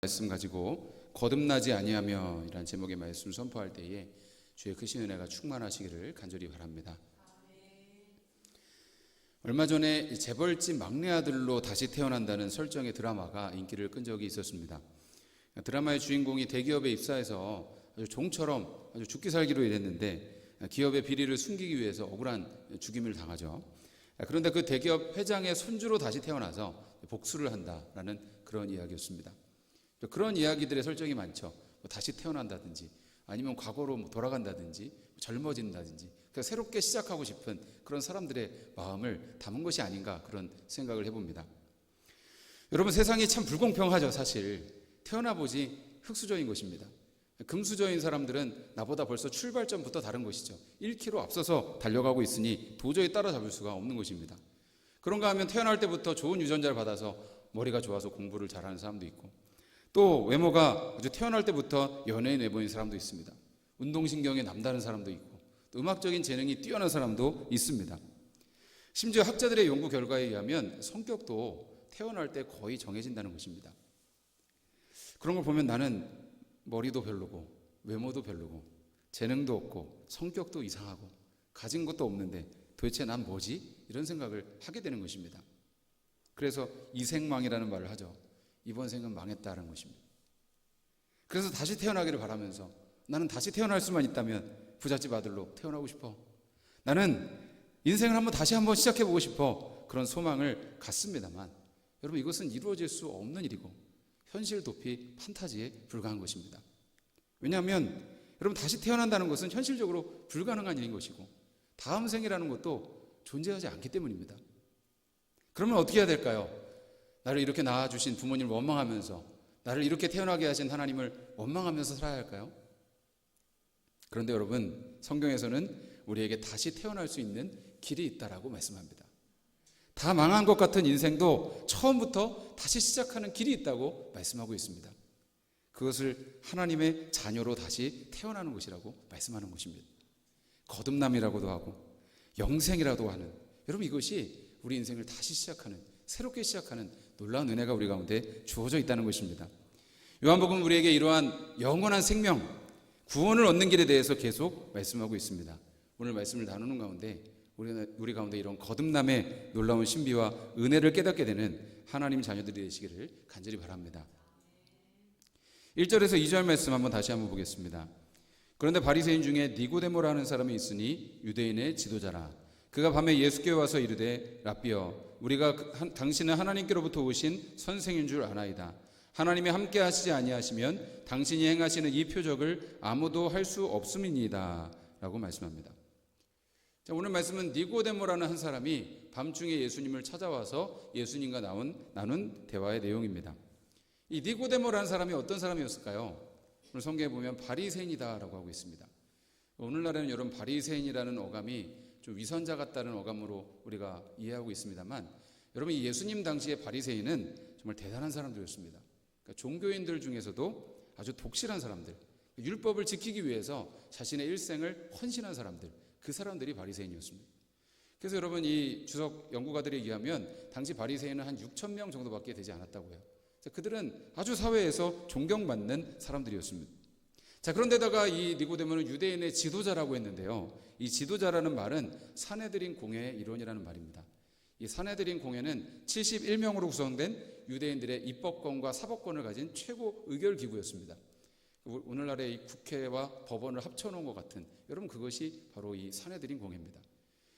말씀 가지고 거듭나지 아니하며 이란 제목의 말씀을 선포할 때에 주의 크신 은혜가 충만하시기를 간절히 바랍니다. 얼마 전에 재벌집 막내 아들로 다시 태어난다는 설정의 드라마가 인기를 끈 적이 있었습니다. 드라마의 주인공이 대기업에 입사해서 아주 종처럼 아주 죽기 살기로 일했는데 기업의 비리를 숨기기 위해서 억울한 죽임을 당하죠. 그런데 그 대기업 회장의 손주로 다시 태어나서 복수를 한다라는 그런 이야기였습니다. 그런 이야기들의 설정이 많죠. 다시 태어난다든지 아니면 과거로 돌아간다든지 젊어진다든지 새롭게 시작하고 싶은 그런 사람들의 마음을 담은 것이 아닌가 그런 생각을 해봅니다. 여러분, 세상이 참 불공평하죠. 사실 태어나보지 흙수저인 것입니다. 금수저인 사람들은 나보다 벌써 출발점부터 다른 것이죠. 1km 앞서서 달려가고 있으니 도저히 따라잡을 수가 없는 것입니다. 그런가 하면 태어날 때부터 좋은 유전자를 받아서 머리가 좋아서 공부를 잘하는 사람도 있고, 또 외모가 아주 태어날 때부터 연예인 외모인 사람도 있습니다. 운동신경이 남다른 사람도 있고, 또 음악적인 재능이 뛰어난 사람도 있습니다. 심지어 학자들의 연구 결과에 의하면 성격도 태어날 때 거의 정해진다는 것입니다. 그런 걸 보면 나는 머리도 별로고 외모도 별로고 재능도 없고 성격도 이상하고 가진 것도 없는데 도대체 난 뭐지? 이런 생각을 하게 되는 것입니다. 그래서 이생망이라는 말을 하죠. 이번 생은 망했다는 것입니다. 그래서 다시 태어나기를 바라면서 나는 다시 태어날 수만 있다면 부잣집 아들로 태어나고 싶어. 나는 인생을 다시 한번 시작해보고 싶어. 그런 소망을 갖습니다만 여러분, 이것은 이루어질 수 없는 일이고 현실 도피 판타지에 불과한 것입니다. 왜냐하면 여러분, 다시 태어난다는 것은 현실적으로 불가능한 일인 것이고 다음 생이라는 것도 존재하지 않기 때문입니다. 그러면 어떻게 해야 될까요? 나를 이렇게 낳아주신 부모님을 원망하면서, 나를 이렇게 태어나게 하신 하나님을 원망하면서 살아야 할까요? 그런데 여러분, 성경에서는 우리에게 다시 태어날 수 있는 길이 있다라고 말씀합니다. 다 망한 것 같은 인생도 처음부터 다시 시작하는 길이 있다고 말씀하고 있습니다. 그것을 하나님의 자녀로 다시 태어나는 것이라고 말씀하는 것입니다. 거듭남이라고도 하고 영생이라도 하는, 여러분, 이것이 우리 인생을 다시 시작하는, 새롭게 시작하는 놀라운 은혜가 우리 가운데 주어져 있다는 것입니다. 요한복음은 우리에게 이러한 영원한 생명, 구원을 얻는 길에 대해서 계속 말씀하고 있습니다. 오늘 말씀을 나누는 가운데 우리 가운데 이런 거듭남의 놀라운 신비와 은혜를 깨닫게 되는 하나님 자녀들이 되시기를 간절히 바랍니다. 1절에서 2절 말씀 다시 한번 보겠습니다. 그런데 바리새인 중에 니고데모라는 사람이 있으니 유대인의 지도자라. 그가 밤에 예수께 와서 이르되 랍비여, 우리가 당신은 하나님께로부터 오신 선생인 줄 아나이다. 하나님이 함께 하시지 아니하시면 당신이 행하시는 이 표적을 아무도 할 수 없음이니이다 라고 말씀합니다. 자, 오늘 말씀은 니고데모라는 한 사람이 밤중에 예수님을 찾아와서 예수님과 나눈 대화의 내용입니다. 이 니고데모라는 사람이 어떤 사람이었을까요? 오늘 성경에 보면 바리새인이다라고 하고 있습니다. 오늘날에는 여러분, 바리새인이라는 어감이 좀 위선자 같다는 어감으로 우리가 이해하고 있습니다만, 여러분, 이 예수님 당시의 바리새인은 정말 대단한 사람들이었습니다. 그러니까 종교인들 중에서도 아주 독실한 사람들, 율법을 지키기 위해서 자신의 일생을 헌신한 사람들, 그 사람들이 바리새인이었습니다. 그래서 여러분, 이 주석 연구가들에 의하면 당시 바리새인은 한 6천 명 정도밖에 되지 않았다고 해요. 그들은 아주 사회에서 존경받는 사람들이었습니다. 자, 그런데다가 이 니고데모는 유대인의 지도자라고 했는데요, 이 지도자라는 말은 사내들인 공회의 일원이라는 말입니다. 이 사내들인 공회는 71명으로 구성된 유대인들의 입법권과 사법권을 가진 최고 의결기구였습니다. 오늘날의 이 국회와 법원을 합쳐놓은 것 같은, 여러분, 그것이 바로 이 사내들인 공회입니다.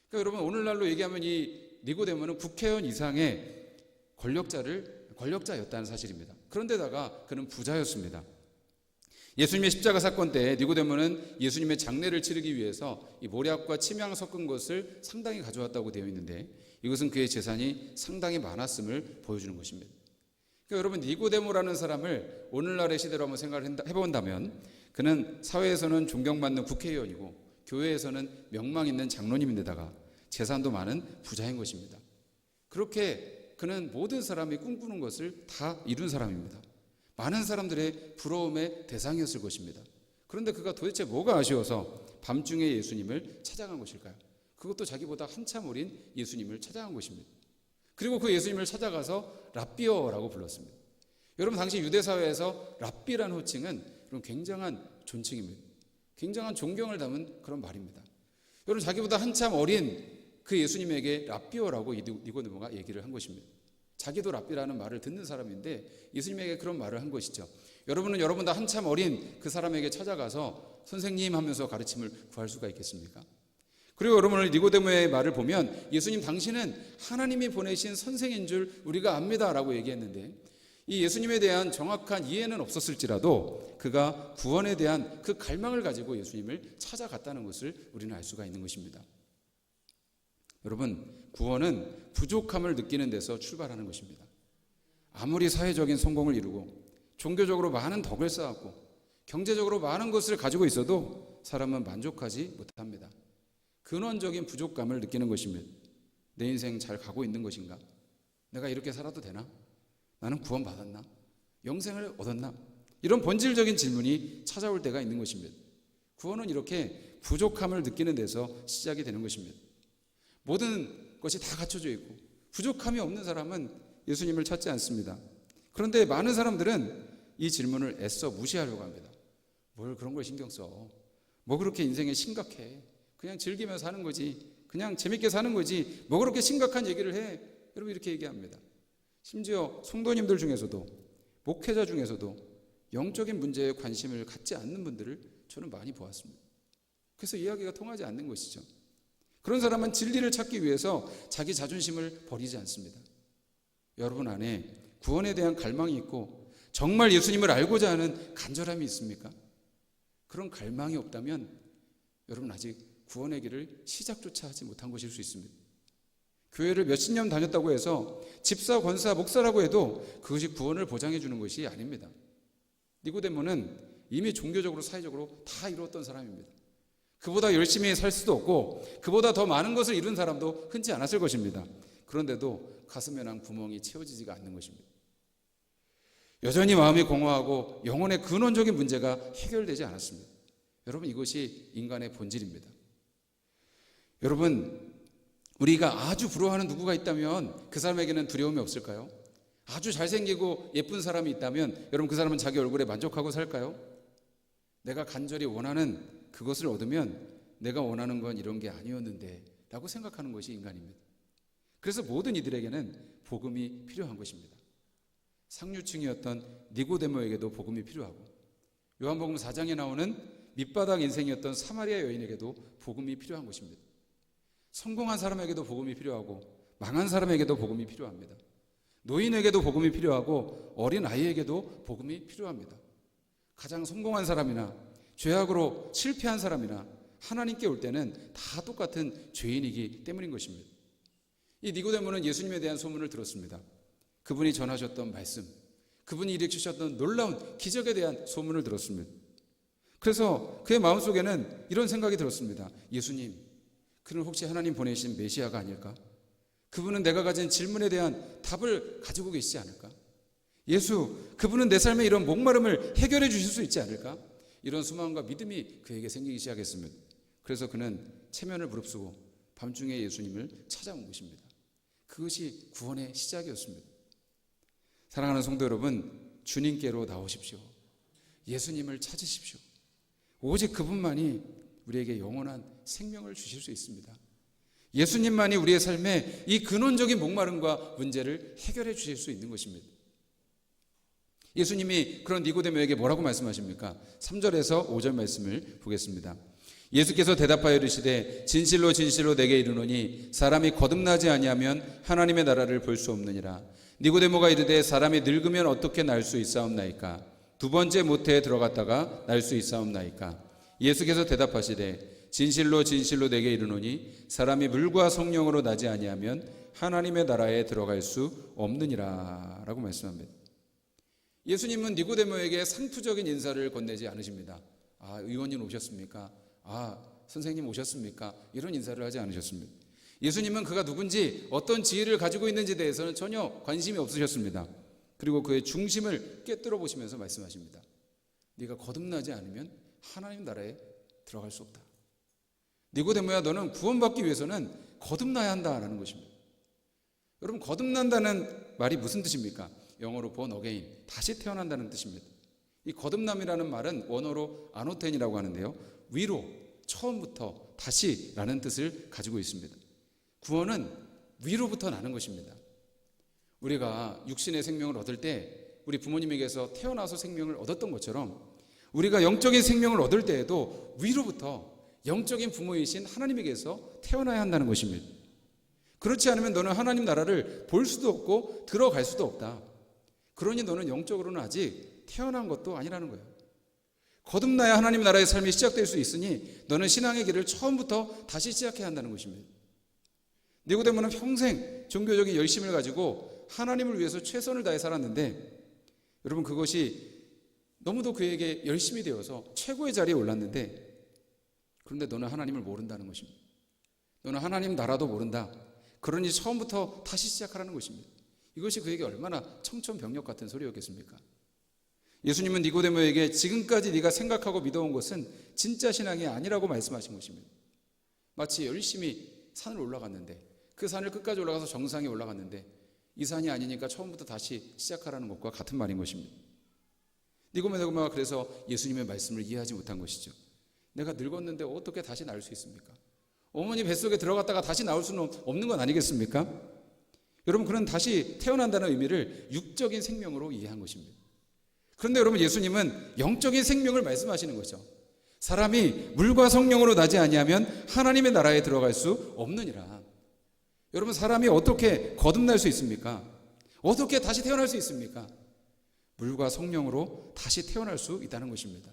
그러니까 여러분, 오늘날로 얘기하면 이 니고데모는 국회의원 이상의 권력자였다는 사실입니다. 그런데다가 그는 부자였습니다. 예수님의 십자가 사건 때 니고데모는 예수님의 장례를 치르기 위해서 이 모략과 침향 섞은 것을 상당히 가져왔다고 되어 있는데, 이것은 그의 재산이 상당히 많았음을 보여주는 것입니다. 그러니까 여러분, 니고데모라는 사람을 오늘날의 시대로 한번 생각을 해본다면, 그는 사회에서는 존경받는 국회의원이고 교회에서는 명망 있는 장로님인데다가 재산도 많은 부자인 것입니다. 그렇게 그는 모든 사람이 꿈꾸는 것을 다 이룬 사람입니다. 많은 사람들의 부러움의 대상이었을 것입니다. 그런데 그가 도대체 뭐가 아쉬워서 밤중에 예수님을 찾아간 것일까요? 그것도 자기보다 한참 어린 예수님을 찾아간 것입니다. 그리고 그 예수님을 찾아가서 랍비어라고 불렀습니다. 여러분, 당시 유대 사회에서 랍비라는 호칭은 굉장한 존칭입니다. 굉장한 존경을 담은 그런 말입니다. 여러분, 자기보다 한참 어린 그 예수님에게 랍비어라고 니고데모가 얘기를 한 것입니다. 자기도 랍비라는 말을 듣는 사람인데 예수님에게 그런 말을 한 것이죠. 여러분은 여러분보다 한참 어린 그 사람에게 찾아가서 선생님 하면서 가르침을 구할 수가 있겠습니까? 그리고 여러분, 오늘 니고데모의 말을 보면 예수님, 당신은 하나님이 보내신 선생인 줄 우리가 압니다 라고 얘기했는데, 이 예수님에 대한 정확한 이해는 없었을지라도 그가 구원에 대한 그 갈망을 가지고 예수님을 찾아갔다는 것을 우리는 알 수가 있는 것입니다. 여러분, 구원은 부족함을 느끼는 데서 출발하는 것입니다. 아무리 사회적인 성공을 이루고 종교적으로 많은 덕을 쌓았고 경제적으로 많은 것을 가지고 있어도 사람은 만족하지 못합니다. 근원적인 부족감을 느끼는 것입니다. 내 인생 잘 가고 있는 것인가? 내가 이렇게 살아도 되나? 나는 구원받았나? 영생을 얻었나? 이런 본질적인 질문이 찾아올 때가 있는 것입니다. 구원은 이렇게 부족함을 느끼는 데서 시작이 되는 것입니다. 모든 것이 다 갖춰져 있고 부족함이 없는 사람은 예수님을 찾지 않습니다. 그런데 많은 사람들은 이 질문을 애써 무시하려고 합니다. 뭘 그런 걸 신경 써? 뭐 그렇게 인생에 심각해? 그냥 즐기면서 사는 거지. 그냥 재밌게 사는 거지. 뭐 그렇게 심각한 얘기를 해? 여러분, 이렇게 얘기합니다. 심지어 성도님들 중에서도, 목회자 중에서도 영적인 문제에 관심을 갖지 않는 분들을 저는 많이 보았습니다. 그래서 이야기가 통하지 않는 것이죠. 그런 사람은 진리를 찾기 위해서 자기 자존심을 버리지 않습니다. 여러분 안에 구원에 대한 갈망이 있고 정말 예수님을 알고자 하는 간절함이 있습니까? 그런 갈망이 없다면 여러분 아직 구원의 길을 시작조차 하지 못한 것일 수 있습니다. 교회를 몇십 년 다녔다고 해서 집사, 권사, 목사라고 해도 그것이 구원을 보장해 주는 것이 아닙니다. 니고데모는 이미 종교적으로, 사회적으로 다 이루었던 사람입니다. 그보다 열심히 살 수도 없고 그보다 더 많은 것을 이룬 사람도 흔치 않았을 것입니다. 그런데도 가슴에 난 구멍이 채워지지가 않는 것입니다. 여전히 마음이 공허하고 영혼의 근원적인 문제가 해결되지 않았습니다. 여러분, 이것이 인간의 본질입니다. 여러분, 우리가 아주 부러워하는 누구가 있다면 그 사람에게는 두려움이 없을까요? 아주 잘생기고 예쁜 사람이 있다면 여러분, 그 사람은 자기 얼굴에 만족하고 살까요? 내가 간절히 원하는 그것을 얻으면 내가 원하는 건 이런 게 아니었는데 라고 생각하는 것이 인간입니다. 그래서 모든 이들에게는 복음이 필요한 것입니다. 상류층이었던 니고데모에게도 복음이 필요하고 요한복음 4장에 나오는 밑바닥 인생이었던 사마리아 여인에게도 복음이 필요한 것입니다. 성공한 사람에게도 복음이 필요하고 망한 사람에게도 복음이 필요합니다. 노인에게도 복음이 필요하고 어린 아이에게도 복음이 필요합니다. 가장 성공한 사람이나 죄악으로 실패한 사람이나 하나님께 올 때는 다 똑같은 죄인이기 때문인 것입니다. 이 니고데모는 예수님에 대한 소문을 들었습니다. 그분이 전하셨던 말씀, 그분이 일으키셨던 놀라운 기적에 대한 소문을 들었습니다. 그래서 그의 마음속에는 이런 생각이 들었습니다. 예수님, 그는 혹시 하나님 보내신 메시아가 아닐까? 그분은 내가 가진 질문에 대한 답을 가지고 계시지 않을까? 예수, 그분은 내 삶의 이런 목마름을 해결해 주실 수 있지 않을까? 이런 소망과 믿음이 그에게 생기기 시작했습니다. 그래서 그는 체면을 무릅쓰고 밤중에 예수님을 찾아온 것입니다. 그것이 구원의 시작이었습니다. 사랑하는 성도 여러분, 주님께로 나오십시오. 예수님을 찾으십시오. 오직 그분만이 우리에게 영원한 생명을 주실 수 있습니다. 예수님만이 우리의 삶에 이 근원적인 목마름과 문제를 해결해 주실 수 있는 것입니다. 예수님이 그런 니고데모에게 뭐라고 말씀하십니까? 3절에서 5절 말씀을 보겠습니다. 예수께서 대답하여 이르시되 진실로 진실로 내게 이르노니 사람이 거듭나지 아니하면 하나님의 나라를 볼 수 없느니라. 니고데모가 이르되 사람이 늙으면 어떻게 날 수 있사옵나이까? 두 번째 모태에 들어갔다가 날 수 있사옵나이까? 예수께서 대답하시되 진실로 진실로 내게 이르노니 사람이 물과 성령으로 나지 아니하면 하나님의 나라에 들어갈 수 없느니라 라고 말씀합니다. 예수님은 니고데모에게 상투적인 인사를 건네지 않으십니다. 아, 의원님 오셨습니까? 아, 선생님 오셨습니까? 이런 인사를 하지 않으셨습니다. 예수님은 그가 누군지 어떤 지혜를 가지고 있는지에 대해서는 전혀 관심이 없으셨습니다. 그리고 그의 중심을 꿰뚫어 보시면서 말씀하십니다. 네가 거듭나지 않으면 하나님 나라에 들어갈 수 없다. 니고데모야, 너는 구원받기 위해서는 거듭나야 한다라는 것입니다. 여러분, 거듭난다는 말이 무슨 뜻입니까? 영어로 born again, 다시 태어난다는 뜻입니다. 이 거듭남이라는 말은 원어로 아노텐이라고 하는데요, 위로, 처음부터 다시라는 뜻을 가지고 있습니다. 구원은 위로부터 나는 것입니다. 우리가 육신의 생명을 얻을 때 우리 부모님에게서 태어나서 생명을 얻었던 것처럼 우리가 영적인 생명을 얻을 때에도 위로부터 영적인 부모이신 하나님에게서 태어나야 한다는 것입니다. 그렇지 않으면 너는 하나님 나라를 볼 수도 없고 들어갈 수도 없다. 그러니 너는 영적으로는 아직 태어난 것도 아니라는 거예요. 거듭나야 하나님 나라의 삶이 시작될 수 있으니 너는 신앙의 길을 처음부터 다시 시작해야 한다는 것입니다. 니고데모는 평생 종교적인 열심을 가지고 하나님을 위해서 최선을 다해 살았는데, 여러분 그것이 너무도 그에게 열심이 되어서 최고의 자리에 올랐는데, 그런데 너는 하나님을 모른다는 것입니다. 너는 하나님 나라도 모른다. 그러니 처음부터 다시 시작하라는 것입니다. 이것이 그에게 얼마나 청천벽력 같은 소리였겠습니까? 예수님은 니고데모에게 지금까지 네가 생각하고 믿어온 것은 진짜 신앙이 아니라고 말씀하신 것입니다. 마치 열심히 산을 올라갔는데, 그 산을 끝까지 올라가서 정상에 올라갔는데 이 산이 아니니까 처음부터 다시 시작하라는 것과 같은 말인 것입니다. 니고데모가 그래서 예수님의 말씀을 이해하지 못한 것이죠. 내가 늙었는데 어떻게 다시 나올 수 있습니까? 어머니 뱃속에 들어갔다가 다시 나올 수는 없는 건 아니겠습니까? 여러분, 그는 다시 태어난다는 의미를 육적인 생명으로 이해한 것입니다. 그런데 여러분, 예수님은 영적인 생명을 말씀하시는 거죠. 사람이 물과 성령으로 나지 아니하면 하나님의 나라에 들어갈 수 없느니라. 여러분, 사람이 어떻게 거듭날 수 있습니까? 어떻게 다시 태어날 수 있습니까? 물과 성령으로 다시 태어날 수 있다는 것입니다.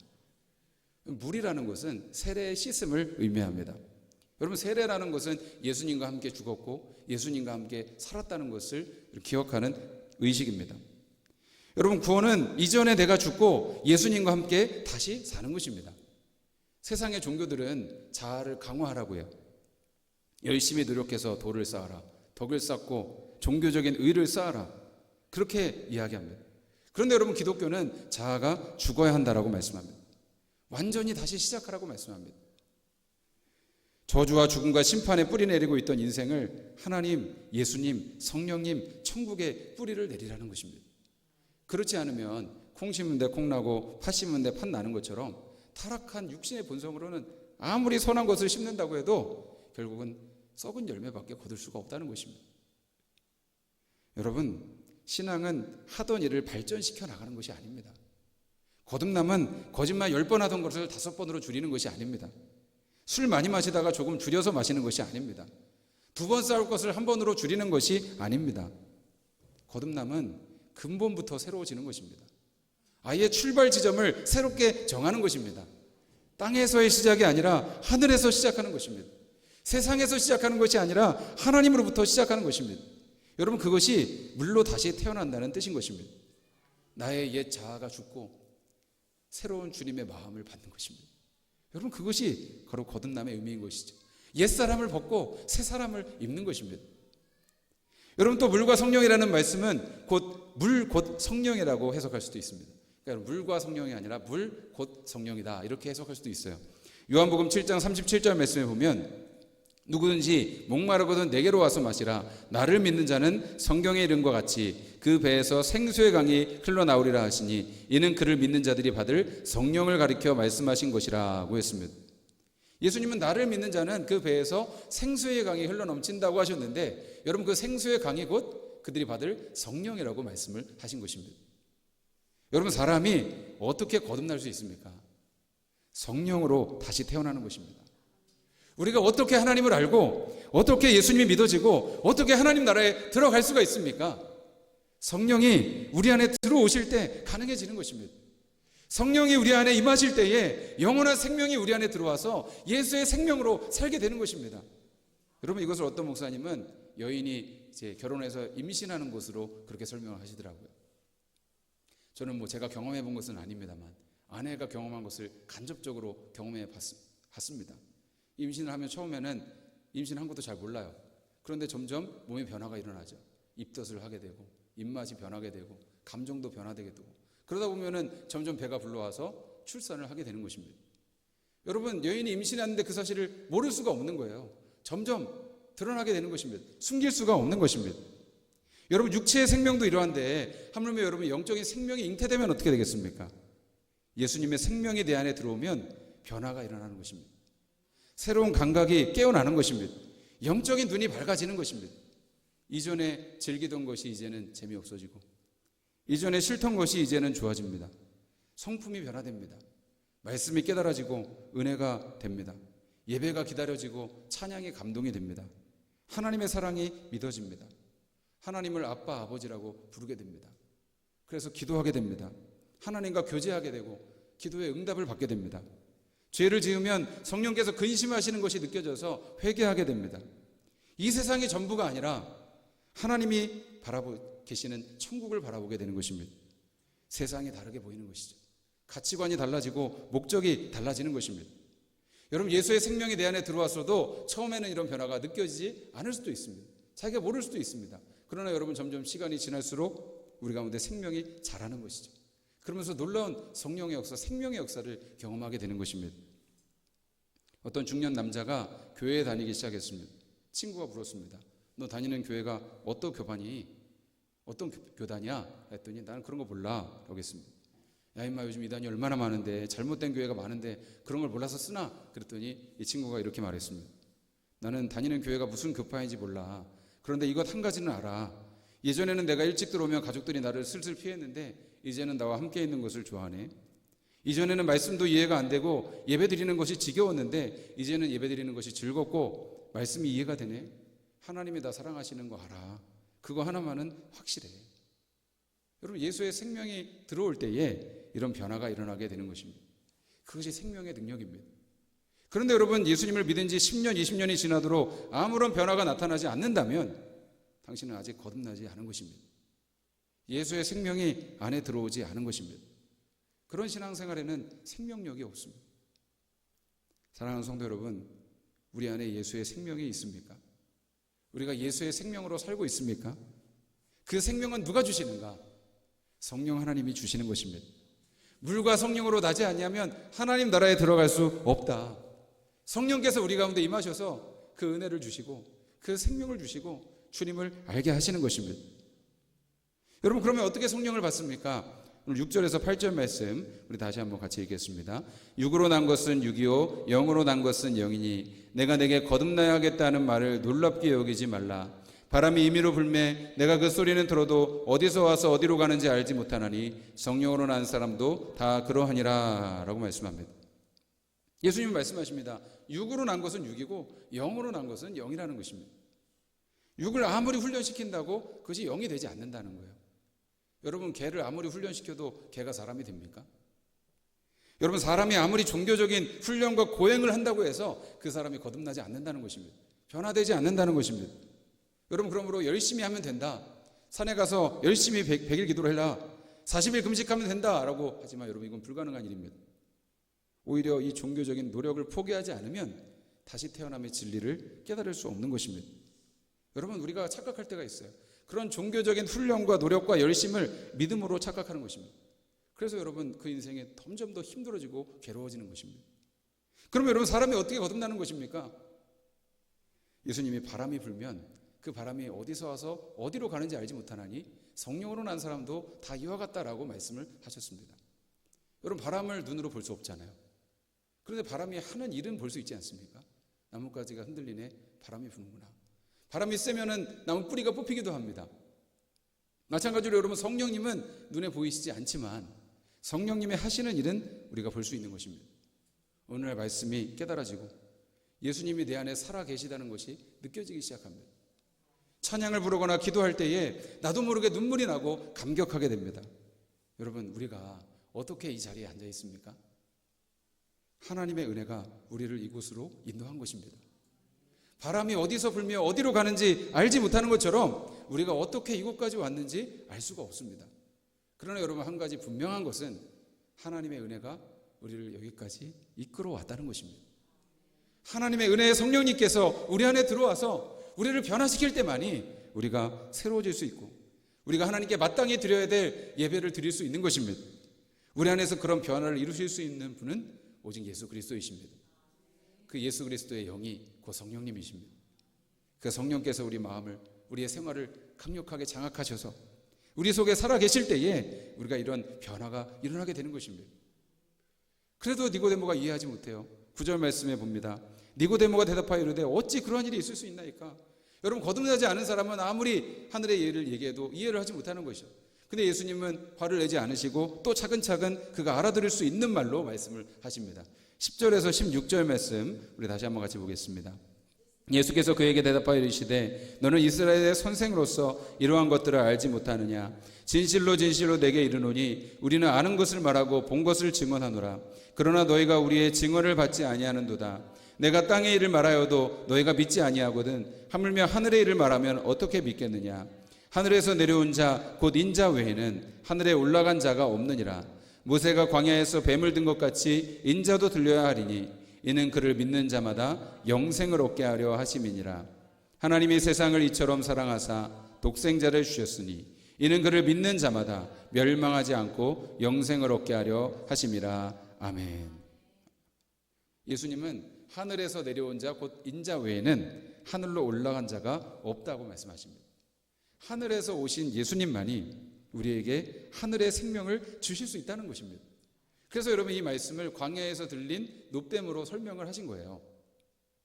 물이라는 것은 세례의 씻음을 의미합니다. 여러분, 세례라는 것은 예수님과 함께 죽었고 예수님과 함께 살았다는 것을 기억하는 의식입니다. 여러분, 구원은 이전에 내가 죽고 예수님과 함께 다시 사는 것입니다. 세상의 종교들은 자아를 강화하라고 해요. 열심히 노력해서 도를 쌓아라, 덕을 쌓고 종교적인 의를 쌓아라, 그렇게 이야기합니다. 그런데 여러분, 기독교는 자아가 죽어야 한다라고 말씀합니다. 완전히 다시 시작하라고 말씀합니다. 저주와 죽음과 심판에 뿌리 내리고 있던 인생을 하나님, 예수님, 성령님, 천국에 뿌리를 내리라는 것입니다. 그렇지 않으면 콩 심은 데 콩 나고 팥 심은 데 팥 나는 것처럼 타락한 육신의 본성으로는 아무리 선한 것을 심는다고 해도 결국은 썩은 열매밖에 거둘 수가 없다는 것입니다. 여러분, 신앙은 하던 일을 발전시켜 나가는 것이 아닙니다. 거듭남은 거짓말 10번 하던 것을 5번으로 줄이는 것이 아닙니다. 술 많이 마시다가 조금 줄여서 마시는 것이 아닙니다. 2번 싸울 것을 1번으로 줄이는 것이 아닙니다. 거듭남은 근본부터 새로워지는 것입니다. 아예 출발 지점을 새롭게 정하는 것입니다. 땅에서의 시작이 아니라 하늘에서 시작하는 것입니다. 세상에서 시작하는 것이 아니라 하나님으로부터 시작하는 것입니다. 여러분, 그것이 물로 다시 태어난다는 뜻인 것입니다. 나의 옛 자아가 죽고 새로운 주님의 마음을 받는 것입니다. 여러분, 그것이 바로 거듭남의 의미인 것이죠. 옛사람을 벗고 새사람을 입는 것입니다. 여러분, 또 물과 성령이라는 말씀은 물 곧 성령이라고 해석할 수도 있습니다. 그러니까 물과 성령이 아니라 물 곧 성령이다, 이렇게 해석할 수도 있어요. 요한복음 7장 37절 말씀에 보면 누구든지 목마르거든 내게로 와서 마시라. 나를 믿는 자는 성경에 이른 것 같이 그 배에서 생수의 강이 흘러나오리라 하시니 이는 그를 믿는 자들이 받을 성령을 가리켜 말씀하신 것이라고 했습니다. 예수님은 나를 믿는 자는 그 배에서 생수의 강이 흘러넘친다고 하셨는데, 여러분, 그 생수의 강이 곧 그들이 받을 성령이라고 말씀을 하신 것입니다. 여러분, 사람이 어떻게 거듭날 수 있습니까? 성령으로 다시 태어나는 것입니다. 우리가 어떻게 하나님을 알고 어떻게 예수님이 믿어지고 어떻게 하나님 나라에 들어갈 수가 있습니까? 성령이 우리 안에 들어오실 때 가능해지는 것입니다. 성령이 우리 안에 임하실 때에 영원한 생명이 우리 안에 들어와서 예수의 생명으로 살게 되는 것입니다. 여러분, 이것을 어떤 목사님은 여인이 이제 결혼해서 임신하는 것으로 그렇게 설명을 하시더라고요. 저는 제가 경험해 본 것은 아닙니다만 아내가 경험한 것을 간접적으로 경험해 봤습니다. 임신을 하면 처음에는 임신한 것도 잘 몰라요. 그런데 점점 몸에 변화가 일어나죠. 입덧을 하게 되고 입맛이 변하게 되고 감정도 변화되게 되고, 그러다 보면은 점점 배가 불러와서 출산을 하게 되는 것입니다. 여러분, 여인이 임신하는데 그 사실을 모를 수가 없는 거예요. 점점 드러나게 되는 것입니다. 숨길 수가 없는 것입니다. 여러분 육체의 생명도 이러한데 하물며 여러분 영적인 생명이 잉태되면 어떻게 되겠습니까? 예수님의 생명이 내 안에 들어오면 변화가 일어나는 것입니다. 새로운 감각이 깨어나는 것입니다. 영적인 눈이 밝아지는 것입니다. 이전에 즐기던 것이 이제는 재미없어지고 이전에 싫던 것이 이제는 좋아집니다. 성품이 변화됩니다. 말씀이 깨달아지고 은혜가 됩니다. 예배가 기다려지고 찬양이 감동이 됩니다. 하나님의 사랑이 믿어집니다. 하나님을 아빠, 아버지라고 부르게 됩니다. 그래서 기도하게 됩니다. 하나님과 교제하게 되고 기도의 응답을 받게 됩니다. 죄를 지으면 성령께서 근심하시는 것이 느껴져서 회개하게 됩니다. 이 세상이 전부가 아니라 하나님이 바라보고 계시는 천국을 바라보게 되는 것입니다. 세상이 다르게 보이는 것이죠. 가치관이 달라지고 목적이 달라지는 것입니다. 여러분 예수의 생명이 내 안에 들어왔어도 처음에는 이런 변화가 느껴지지 않을 수도 있습니다. 자기가 모를 수도 있습니다. 그러나 여러분 점점 시간이 지날수록 우리 가운데 생명이 자라는 것이죠. 그러면서 놀라운 성령의 역사, 생명의 역사를 경험하게 되는 것입니다. 어떤 중년 남자가 교회에 다니기 시작했습니다. 친구가 물었습니다. 너 다니는 교회가 어떤 교반이? 어떤 교단이야? 했더니 나는 그런 거 몰라 라고 했습니다. 야 임마 요즘 이단이 얼마나 많은데 잘못된 교회가 많은데 그런 걸 몰라서 쓰나? 그랬더니 이 친구가 이렇게 말했습니다. 나는 다니는 교회가 무슨 교파인지 몰라. 그런데 이것 한 가지는 알아. 예전에는 내가 일찍 들어오면 가족들이 나를 슬슬 피했는데 이제는 나와 함께 있는 것을 좋아하네. 이전에는 말씀도 이해가 안 되고 예배 드리는 것이 지겨웠는데 이제는 예배 드리는 것이 즐겁고 말씀이 이해가 되네. 하나님이 나 사랑하시는 거 알아. 그거 하나만은 확실해. 여러분 예수의 생명이 들어올 때에 이런 변화가 일어나게 되는 것입니다. 그것이 생명의 능력입니다. 그런데 여러분 예수님을 믿은 지 10년, 20년이 지나도록 아무런 변화가 나타나지 않는다면 당신은 아직 거듭나지 않은 것입니다. 예수의 생명이 안에 들어오지 않은 것입니다. 그런 신앙생활에는 생명력이 없습니다. 사랑하는 성도 여러분, 우리 안에 예수의 생명이 있습니까? 우리가 예수의 생명으로 살고 있습니까? 그 생명은 누가 주시는가? 성령 하나님이 주시는 것입니다. 물과 성령으로 나지 않냐면 하나님 나라에 들어갈 수 없다. 성령께서 우리 가운데 임하셔서 그 은혜를 주시고 그 생명을 주시고 주님을 알게 하시는 것입니다. 여러분 그러면 어떻게 성령을 받습니까? 오늘 6절에서 8절 말씀 우리 다시 한번 같이 읽겠습니다. 육으로 난 것은 육이요 영으로 난 것은 영이니 내가 내게 거듭나야 하겠다는 말을 놀랍게 여기지 말라. 바람이 임의로 불매 내가 그 소리는 들어도 어디서 와서 어디로 가는지 알지 못하나니 성령으로 난 사람도 다 그러하니라 라고 말씀합니다. 예수님은 말씀하십니다. 육으로 난 것은 육이고 영으로 난 것은 영이라는 것입니다. 육을 아무리 훈련시킨다고 그것이 영이 되지 않는다는 거예요. 여러분 개를 아무리 훈련시켜도 개가 사람이 됩니까? 여러분 사람이 아무리 종교적인 훈련과 고행을 한다고 해서 그 사람이 거듭나지 않는다는 것입니다. 변화되지 않는다는 것입니다. 여러분 그러므로 열심히 하면 된다. 산에 가서 열심히 100일 기도를 해라. 40일 금식하면 된다라고 하지만 여러분 이건 불가능한 일입니다. 오히려 이 종교적인 노력을 포기하지 않으면 다시 태어남의 진리를 깨달을 수 없는 것입니다. 여러분 우리가 착각할 때가 있어요. 그런 종교적인 훈련과 노력과 열심을 믿음으로 착각하는 것입니다. 그래서 여러분 그 인생에 점점 더 힘들어지고 괴로워지는 것입니다. 그러면 여러분 사람이 어떻게 거듭나는 것입니까? 예수님이 바람이 불면 그 바람이 어디서 와서 어디로 가는지 알지 못하나니 성령으로 난 사람도 다 이와 같다라고 말씀을 하셨습니다. 여러분 바람을 눈으로 볼 수 없잖아요. 그런데 바람이 하는 일은 볼 수 있지 않습니까? 나뭇가지가 흔들리네 바람이 부는구나. 바람이 세면은 나무 뿌리가 뽑히기도 합니다. 마찬가지로 여러분 성령님은 눈에 보이시지 않지만 성령님의 하시는 일은 우리가 볼 수 있는 것입니다. 오늘날 말씀이 깨달아지고 예수님이 내 안에 살아 계시다는 것이 느껴지기 시작합니다. 찬양을 부르거나 기도할 때에 나도 모르게 눈물이 나고 감격하게 됩니다. 여러분 우리가 어떻게 이 자리에 앉아 있습니까? 하나님의 은혜가 우리를 이곳으로 인도한 것입니다. 바람이 어디서 불며 어디로 가는지 알지 못하는 것처럼 우리가 어떻게 이곳까지 왔는지 알 수가 없습니다. 그러나 여러분 한 가지 분명한 것은 하나님의 은혜가 우리를 여기까지 이끌어 왔다는 것입니다. 하나님의 은혜의 성령님께서 우리 안에 들어와서 우리를 변화시킬 때만이 우리가 새로워질 수 있고 우리가 하나님께 마땅히 드려야 될 예배를 드릴 수 있는 것입니다. 우리 안에서 그런 변화를 이루실 수 있는 분은 오직 예수 그리스도이십니다. 그 예수 그리스도의 영이 그 성령님이십니다. 그 성령께서 우리 마음을 우리의 생활을 강력하게 장악하셔서 우리 속에 살아계실 때에 우리가 이런 변화가 일어나게 되는 것입니다. 그래도 니고데모가 이해하지 못해요. 9절 말씀에 봅니다. 니고데모가 대답하여 이르되 어찌 그러한 일이 있을 수 있나이까? 여러분, 거듭나지 않은 사람은 아무리 하늘의 예를 얘기해도 이해를 하지 못하는 것이죠. 근데 예수님은 화를 내지 않으시고 또 차근차근 그가 알아들을 수 있는 말로 말씀을 하십니다. 10절에서 16절 말씀 우리 다시 한번 같이 보겠습니다. 예수께서 그에게 대답하여 이르시되 너는 이스라엘의 선생으로서 이러한 것들을 알지 못하느냐? 진실로 진실로 내게 이르노니 우리는 아는 것을 말하고 본 것을 증언하노라. 그러나 너희가 우리의 증언을 받지 아니하는도다. 내가 땅의 일을 말하여도 너희가 믿지 아니하거든 하물며 하늘의 일을 말하면 어떻게 믿겠느냐? 하늘에서 내려온 자 곧 인자 외에는 하늘에 올라간 자가 없느니라. 모세가 광야에서 뱀을 든 것 같이 인자도 들려야 하리니 이는 그를 믿는 자마다 영생을 얻게 하려 하심이니라. 하나님이 세상을 이처럼 사랑하사 독생자를 주셨으니 이는 그를 믿는 자마다 멸망하지 않고 영생을 얻게 하려 하심이라. 아멘. 예수님은 하늘에서 내려온 자 곧 인자 외에는 하늘로 올라간 자가 없다고 말씀하십니다. 하늘에서 오신 예수님만이 우리에게 하늘의 생명을 주실 수 있다는 것입니다. 그래서 여러분, 이 말씀을 광야에서 들린 놋뱀으로 설명을 하신 거예요.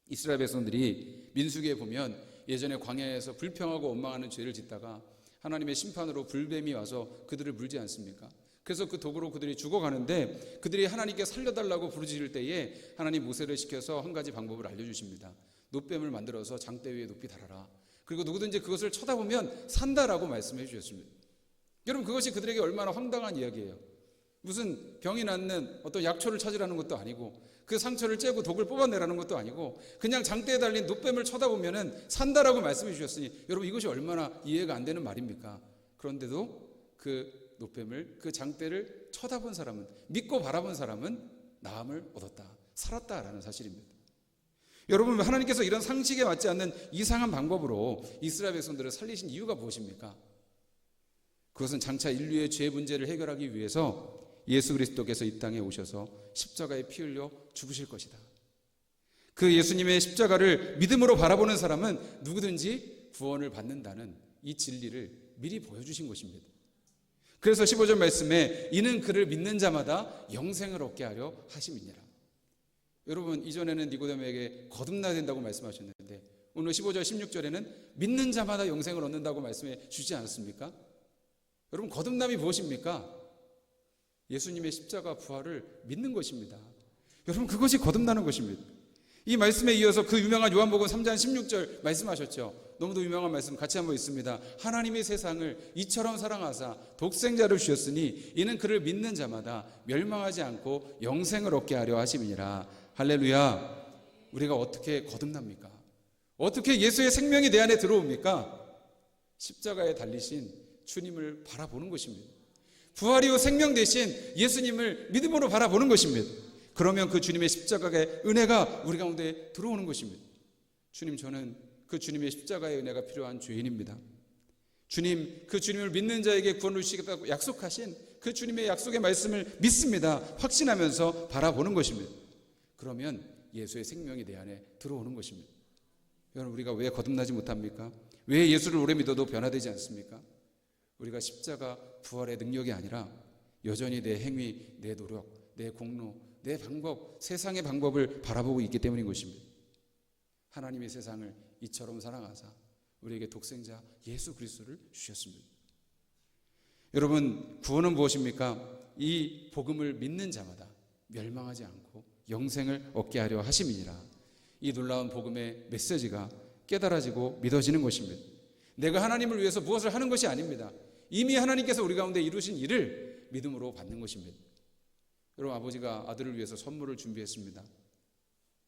이스라엘 백성들이 민수기에 보면 예전에 광야에서 불평하고 원망하는 죄를 짓다가 하나님의 심판으로 불뱀이 와서 그들을 물지 않습니까? 그래서 그 독으로 그들이 죽어가는데 그들이 하나님께 살려달라고 부르짖을 때에 하나님 모세를 시켜서 한 가지 방법을 알려주십니다. 놋뱀을 만들어서 장대 위에 높이 달아라. 그리고 누구든지 그것을 쳐다보면 산다라고 말씀해 주셨습니다. 여러분, 그것이 그들에게 얼마나 황당한 이야기예요. 무슨 병이 낫는 어떤 약초를 찾으라는 것도 아니고 그 상처를 째고 독을 뽑아내라는 것도 아니고 그냥 장대에 달린 놋뱀을 쳐다보면 산다라고 말씀해 주셨으니 여러분, 이것이 얼마나 이해가 안 되는 말입니까? 그런데도 그 놋뱀을, 그 장대를 쳐다본 사람은, 믿고 바라본 사람은 나음을 얻었다, 살았다라는 사실입니다. 여러분, 하나님께서 이런 상식에 맞지 않는 이상한 방법으로 이스라엘 백성들을 살리신 이유가 무엇입니까? 그것은 장차 인류의 죄 문제를 해결하기 위해서 예수 그리스도께서 이 땅에 오셔서 십자가에 피 흘려 죽으실 것이다. 그 예수님의 십자가를 믿음으로 바라보는 사람은 누구든지 구원을 받는다는 이 진리를 미리 보여주신 것입니다. 그래서 15절 말씀에 이는 그를 믿는 자마다 영생을 얻게 하려 하심이니라. 여러분, 이전에는 니고데모에게 거듭나야 된다고 말씀하셨는데 오늘 15절 16절에는 믿는 자마다 영생을 얻는다고 말씀해 주지 않았습니까? 여러분, 거듭남이 무엇입니까? 예수님의 십자가 부활을 믿는 것입니다. 여러분, 그것이 거듭나는 것입니다. 이 말씀에 이어서 그 유명한 요한복음 3장 16절 말씀하셨죠. 너무도 유명한 말씀 같이 한번 있습니다. 하나님이 세상을 이처럼 사랑하사 독생자를 주셨으니 이는 그를 믿는 자마다 멸망하지 않고 영생을 얻게 하려 하심이니라. 할렐루야. 우리가 어떻게 거듭납니까? 어떻게 예수의 생명이 내 안에 들어옵니까? 십자가에 달리신 주님을 바라보는 것입니다. 부활 이후 생명 되신 예수님을 믿음으로 바라보는 것입니다. 그러면 그 주님의 십자가의 은혜가 우리 가운데 들어오는 것입니다. 주님, 저는 그 주님의 십자가의 은혜가 필요한 죄인입니다. 주님, 그 주님을 믿는 자에게 구원을 주시겠다고 약속하신 그 주님의 약속의 말씀을 믿습니다. 확신하면서 바라보는 것입니다. 그러면 예수의 생명이 내 안에 들어오는 것입니다. 여러분, 우리가 왜 거듭나지 못합니까? 왜 예수를 오래 믿어도 변화되지 않습니까? 우리가 십자가 부활의 능력이 아니라 여전히 내 행위, 내 노력, 내 공로, 내 방법, 세상의 방법을 바라보고 있기 때문인 것입니다. 하나님의 세상을 이처럼 사랑하사 우리에게 독생자 예수 그리스도를 주셨습니다. 여러분, 구원은 무엇입니까? 이 복음을 믿는 자마다 멸망하지 않고 영생을 얻게 하려 하심이니라. 이 놀라운 복음의 메시지가 깨달아지고 믿어지는 것입니다. 내가 하나님을 위해서 무엇을 하는 것이 아닙니다. 이미 하나님께서 우리 가운데 이루신 일을 믿음으로 받는 것입니다. 여러분, 아버지가 아들을 위해서 선물을 준비했습니다.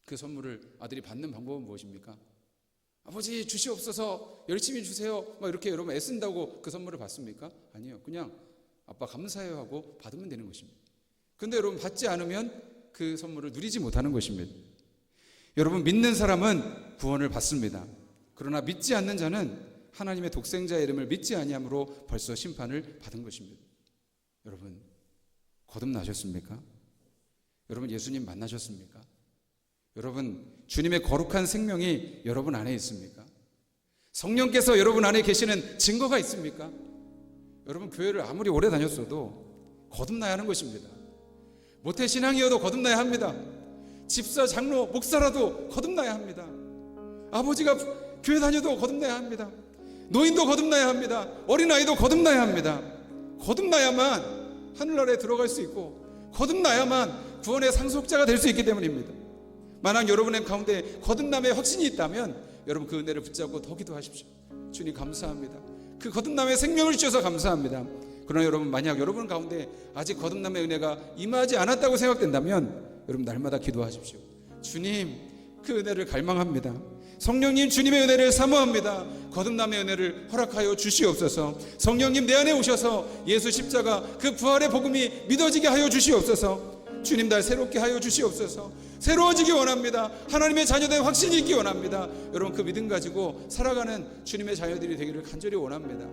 그 선물을 아들이 받는 방법은 무엇입니까? 아버지 주시옵소서, 열심히 주세요, 막 이렇게 여러분 애쓴다고 그 선물을 받습니까? 아니요. 그냥 아빠 감사해요 하고 받으면 되는 것입니다. 근데 여러분, 받지 않으면 그 선물을 누리지 못하는 것입니다. 여러분, 믿는 사람은 구원을 받습니다. 그러나 믿지 않는 자는 하나님의 독생자의 이름을 믿지 아니함으로 벌써 심판을 받은 것입니다. 여러분, 거듭나셨습니까? 여러분, 예수님 만나셨습니까? 여러분, 주님의 거룩한 생명이 여러분 안에 있습니까? 성령께서 여러분 안에 계시는 증거가 있습니까? 여러분, 교회를 아무리 오래 다녔어도 거듭나야 하는 것입니다. 모태신앙이어도 거듭나야 합니다. 집사, 장로, 목사라도 거듭나야 합니다. 아버지가 교회 다녀도 거듭나야 합니다. 노인도 거듭나야 합니다. 어린아이도 거듭나야 합니다. 거듭나야만 하늘나라에 들어갈 수 있고, 거듭나야만 구원의 상속자가 될 수 있기 때문입니다. 만약 여러분의 가운데 거듭남의 확신이 있다면 여러분 그 은혜를 붙잡고 더 기도하십시오. 주님 감사합니다. 그 거듭남의 생명을 주셔서 감사합니다. 그러나 여러분, 만약 여러분 가운데 아직 거듭남의 은혜가 임하지 않았다고 생각된다면 여러분 날마다 기도하십시오. 주님, 그 은혜를 갈망합니다. 성령님, 주님의 은혜를 사모합니다. 거듭남의 은혜를 허락하여 주시옵소서. 성령님, 내 안에 오셔서 예수 십자가 그 부활의 복음이 믿어지게 하여 주시옵소서. 주님, 날 새롭게 하여 주시옵소서. 새로워지기 원합니다. 하나님의 자녀된 확신이 있기 원합니다. 여러분, 그 믿음 가지고 살아가는 주님의 자녀들이 되기를 간절히 원합니다.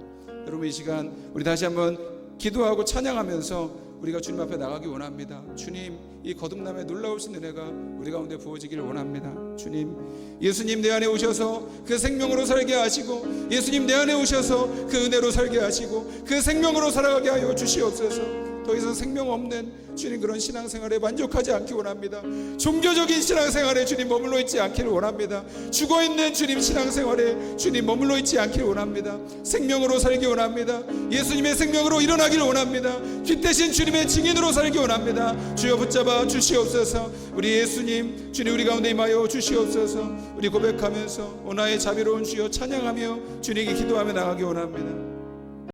여러분, 이 시간 우리 다시 한번 기도하고 찬양하면서 우리가 주님 앞에 나가기 원합니다. 주님, 이 거듭남의 놀라우신 은혜가 우리 가운데 부어지기를 원합니다. 주님, 예수님 내 안에 오셔서 그 생명으로 살게 하시고, 예수님 내 안에 오셔서 그 은혜로 살게 하시고, 그 생명으로 살아가게 하여 주시옵소서. 더 이상 생명 없는 주님 그런 신앙생활에 만족하지 않기 원합니다. 종교적인 신앙생활에 주님 머물러 있지 않기를 원합니다. 죽어있는 주님 신앙생활에 주님 머물러 있지 않기를 원합니다. 생명으로 살기 원합니다. 예수님의 생명으로 일어나기를 원합니다. 깃대신 주님의 증인으로 살기 원합니다. 주여 붙잡아 주시옵소서. 우리 예수님, 주님 우리 가운데 임하여 주시옵소서. 우리 고백하면서 오나의 자비로운 주여 찬양하며 주님께 기도하며 나가기 원합니다.